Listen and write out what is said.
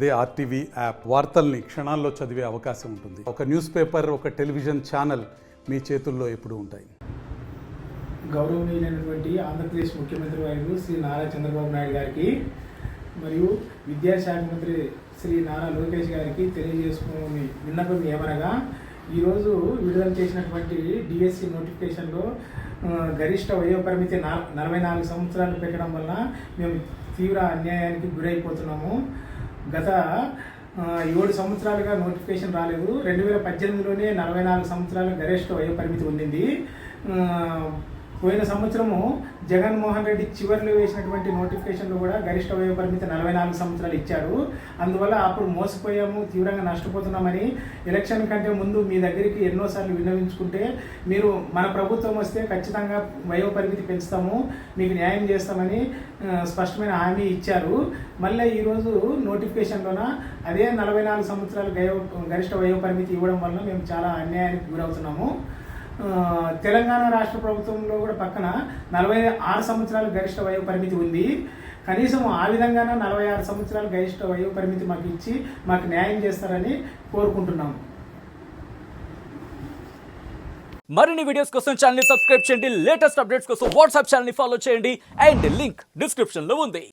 అదే RTV app వార్తల్ని క్షణాల్లో చదివే అవకాశం ఉంటుంది. ఒక న్యూస్ పేపర్, ఒక టెలివిజన్ ఛానల్ మీ చేతుల్లో ఎప్పుడూ ఉంటాయి. గౌరవనీయులైనటువంటి ఆంధ్రప్రదేశ్ ముఖ్యమంత్రి వర్యులు శ్రీ నారా చంద్రబాబు నాయుడు గారికి మరియు విద్యాశాఖ మంత్రి శ్రీ నారా లోకేష్ గారికి తెలియజేసుకుని విన్నపం ఏమనగా, ఈరోజు విడుదల చేసినటువంటి డిఎస్సి నోటిఫికేషన్లో గరిష్ట వయోపరిమితి 44 సంవత్సరాలు పెట్టడం వల్ల మేము తీవ్ర అన్యాయానికి గురైపోతున్నాము. గత 7 సంవత్సరాలుగా నోటిఫికేషన్ రాలేదు. 2018లోనే 44 సంవత్సరాల గరిష్ట వయోపరిమితి ఉండింది. పోయిన సంవత్సరము జగన్మోహన్ రెడ్డి చివరిలో వేసినటువంటి నోటిఫికేషన్లో కూడా గరిష్ట వయోపరిమితి 44 సంవత్సరాలు ఇచ్చారు. అందువల్ల అప్పుడు మోసపోయాము, తీవ్రంగా నష్టపోతున్నామని ఎలక్షన్ కంటే ముందు మీ దగ్గరికి ఎన్నోసార్లు విన్నవించుకుంటే, మీరు మన ప్రభుత్వం వస్తే ఖచ్చితంగా వయోపరిమితి పెంచుతాము, మీకు న్యాయం చేస్తామని స్పష్టమైన హామీ ఇచ్చారు. మళ్ళీ ఈరోజు నోటిఫికేషన్లోన అదే 44 సంవత్సరాలు గరిష్ట వయోపరిమితి ఇవ్వడం వల్ల మేము చాలా అన్యాయానికి గురవుతున్నాము. తెలంగాణ రాష్ట్ర ప్రభుత్వంలో కూడా పక్కన 46 సంవత్సరాల గరిష్ట వయో పరిమితి ఉంది. కనీసం ఆ విధంగానే 46 సంవత్సరాల గరిష్ట వయో పరిమితి మాకు ఇచ్చి మాకు న్యాయం చేస్తారని కోరుకుంటున్నాము. మరిన్ని వీడియోస్ కోసం ఛానల్ ని సబ్స్క్రైబ్ చేయండి. లేటెస్ట్ అప్డేట్స్ కోసం వాట్సాప్ ఛానల్ ని ఫాలో చేయండి. అండ్ లింక్ డిస్క్రిప్షన్ లో ఉంది.